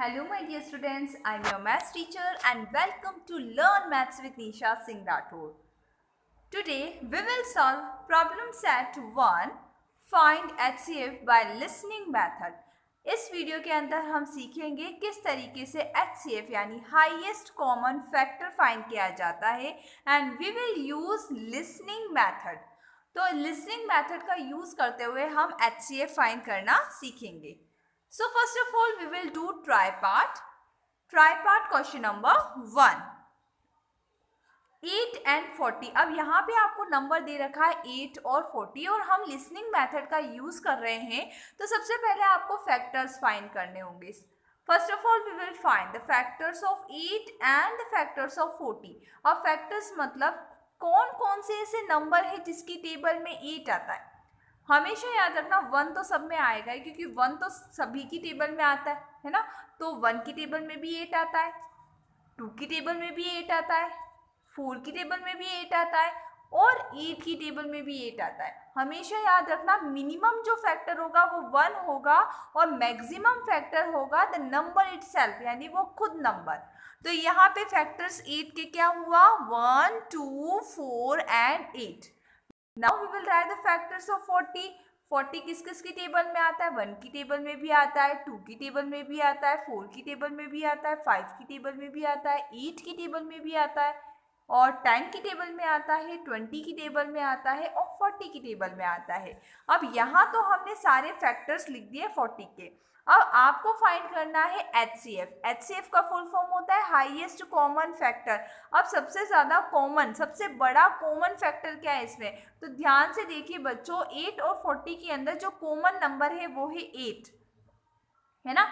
Hello my dear students, I am your maths teacher and welcome to Learn Maths with Nisha Singh Rathore. Today we will solve problem set 1 Find HCF by listening method. इस video के अंदर हम सीखेंगे किस तरीके से HCF यानी highest common factor find किया जाता है and we will use listening method. तो लिसनिंग मेथड का यूज करते हुए हम HCF फाइंड करना सीखेंगे. So first of all we will do tripart. Tripart question number 1. 8 and 40. अब यहाँ पे आपको नंबर दे रखा है 8 और 40 और हम लिसनिंग मेथड का यूज कर रहे हैं. तो सबसे पहले आपको फैक्टर्स फाइंड करने होंगे. First of all we will find the factors of 8 and the factors of 40. अब फैक्टर्स मतलब कौन कौन से ऐसे नंबर है जिसकी टेबल में 8 आता है. हमेशा याद रखना 1 तो सब में आएगा ही क्योंकि 1 तो सभी की टेबल में आता है ना. तो 1 की टेबल में भी 8 आता है, 2 की टेबल में भी 8 आता है, 4 की टेबल में भी 8 आता है और 8 की टेबल में भी 8 आता है. हमेशा याद रखना मिनिमम जो फैक्टर होगा वो 1 होगा और मैक्सिमम फैक्टर होगा द नंबर इटसेल्फ यानी वो खुद नंबर. तो यहाँ पे फैक्टर्स 8 के क्या हुआ 1, 2, 4 and 8. Now we will write the factors of 40. 40 किस किस की टेबल में आता है 1 की टेबल में भी आता है, 2 की टेबल में भी आता है, 4 की टेबल में भी आता है, 5 की टेबल में भी आता है, 8 की टेबल में भी आता है और 10 की टेबल में आता है, 20 की टेबल में आता है और 40 की टेबल में आता है. अब यहाँ तो हमने सारे फैक्टर्स लिख दिए 40 के. अब आपको फाइंड करना है HCF. HCF का फुल फॉर्म होता है हाईएस्ट कॉमन फैक्टर. अब सबसे ज़्यादा कॉमन सबसे बड़ा कॉमन फैक्टर क्या है इसमें, तो ध्यान से देखिए बच्चों 8 और 40 के अंदर जो कॉमन नंबर है वो है 8 है ना.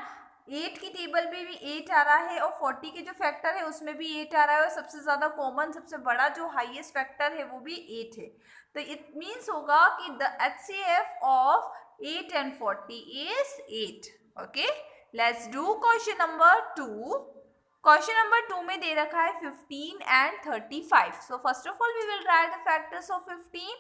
8 की टेबल में भी 8 आ रहा है और 40 के जो फैक्टर है उसमें भी 8 आ रहा है और सबसे ज़्यादा कॉमन सबसे बड़ा जो हाईएस्ट फैक्टर है वो भी 8 है. तो इट मीन्स होगा कि the HCF of 8 and 40 is 8. Okay, let's do question number 2. Question number 2 में दे रखा है 15 and 35. So first of all we will write the factors of 15.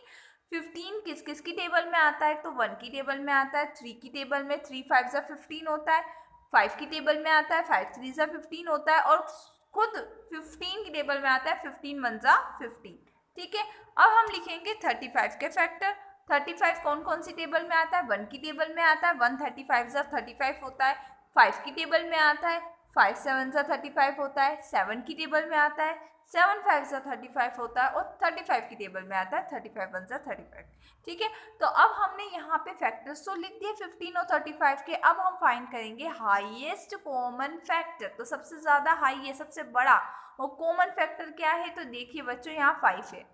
15 किस किस की टेबल में आता है, तो 1 की टेबल में आता है, 3 की टेबल में 3 5 जा 15 होता है, 5 की टेबल में आता है, 5 3 जा 15 होता है और खुद 15 की टेबल में आता है 15 1 जा 15. ठीक है, अब हम लिखेंगे 35 के फैक्टर. 35 कौन कौन सी टेबल में आता है, 1 की टेबल में आता है, 1 35 जा 35 होता है, 5 की टेबल में आता है, 5 7 जा 35 होता है, 7 की टेबल में आता है, 7 5 जा 35 होता है और 35 की टेबल में आता है 35 1 जा 35. ठीक है, तो अब हमने यहाँ पे फैक्टर्स तो लिख दिए 15 और 35 के. अब हम फाइंड करेंगे हाईएस्ट कॉमन फैक्टर. तो सबसे ज़्यादा हाई है सबसे बड़ा और कॉमन फैक्टर क्या है, तो देखिए बच्चों यहाँ 5 है.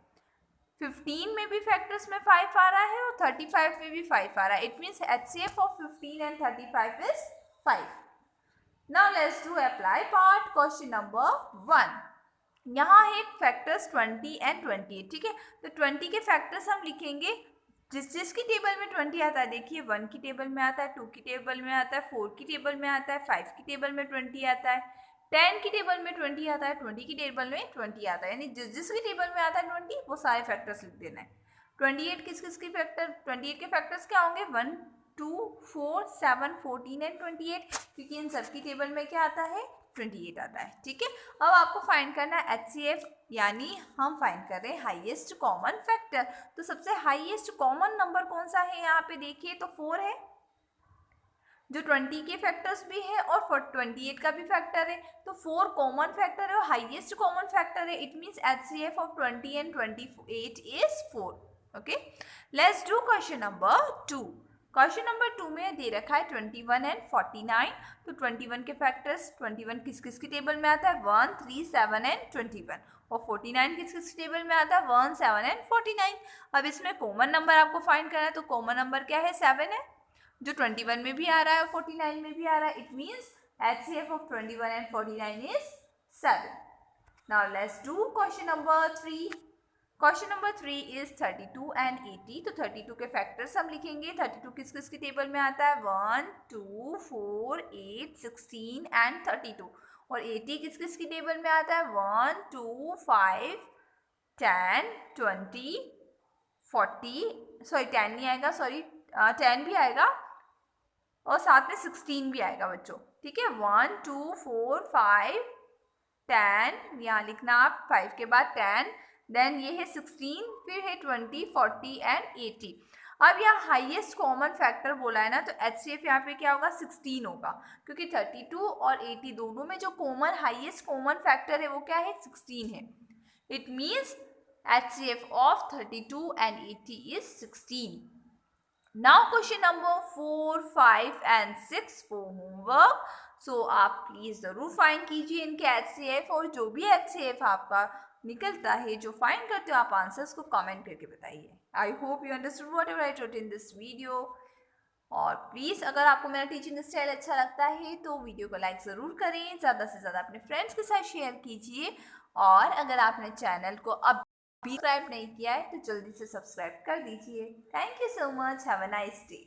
15 में भी फैक्टर्स में 5 आ रहा है और 35 में भी 5 आ रहा है. It means HCF of 15 and 35 is 5. Now let's do apply part. Question number 1. यहाँ है फैक्टर्स 20 and 28. ठीक है, तो 20 के फैक्टर्स हम लिखेंगे जिसकी टेबल में 20 आता है. देखिए 1 की टेबल में आता है, 2 की टेबल में आता है, 4 की टेबल में आता है, 5 की टेबल में 20 आता है, 10 की टेबल में 20 आता है, 20 की टेबल में 20 आता है. यानी जिसकी टेबल में आता है 20 वो सारे फैक्टर्स लिख देना है. 28 किस किस की फैक्टर, 28 के फैक्टर्स क्या होंगे 1 2 4 7 14 एंड 28 क्योंकि इन सब की टेबल में क्या आता है 28 आता है. ठीक है, अब आपको फाइंड करना है HCF यानी हम फाइंड कर रहे हैं हाईएस्ट कॉमन फैक्टर. तो सबसे हाईएस्ट कॉमन नंबर कौन सा है यहाँ पे देखिए तो 4 है जो 20 के फैक्टर्स भी है और 28 का भी फैक्टर है. तो 4 कॉमन फैक्टर है और हाईएस्ट कॉमन फैक्टर है. It means HCF of 20 and 28 is 4. Okay, let's do question number 2. Question number 2 में दे रखा है 21 and 49. तो 21 के फैक्टर्स 21 किस किस की टेबल में आता है 1 3 7 and 21 और 49 किस किस की टेबल में आता है 1 7 and 49. अब इसमें कॉमन नंबर आपको फाइंड करना है. तो कॉमन नंबर क्या है 7 है जो 21 में भी आ रहा है और 49 में भी आ रहा है. It means HCF of 21 and 49 is 7. Now let's do question number 3. Question number 3 is 32 and 80. तो 32 के फैक्टर्स हम लिखेंगे. 32 किस किस की टेबल में आता है 1 2 4 8 16 and 32 और 80 किस किस की टेबल में आता है 1 2 5 10 20 40. सॉरी 10 नहीं आएगा, सॉरी 10 भी आएगा और साथ में 16 भी आएगा बच्चों, ठीक है। 1 2 4 5 10, यहाँ लिखना आप 5 के बाद 10, देन ये है 16, फिर है 20, 40 एंड 80। अब यहाँ हाईएस्ट कॉमन फैक्टर बोला है ना, तो HCF यहाँ पे क्या होगा, 16 होगा, क्योंकि 32 और 80 दोनों में जो कॉमन हाईएस्ट कॉमन फैक्टर है वो क्या है, 16 है। It means HCF of 32 and 80 is 16. Now question number 4, 5 and 6 for homework. So आप प्लीज ज़रूर फाइंड कीजिए इनके HCF, और जो भी HCF आपका निकलता है, जो फाइंड करते हो आप आंसर्स को कमेंट करके बताइए। I hope you understood whatever I taught in this video. और प्लीज़ अगर आपको मेरा टीचिंग स्टाइल अच्छा लगता है तो वीडियो को लाइक ज़रूर करें, ज़्यादा से ज़्यादा अपने फ्रेंड्स के साथ शेयर कीजिए, और अगर आपने चैनल को अब भी सब्सक्राइब नहीं किया है तो जल्दी से सब्सक्राइब कर दीजिए। Thank you so much, have a nice day.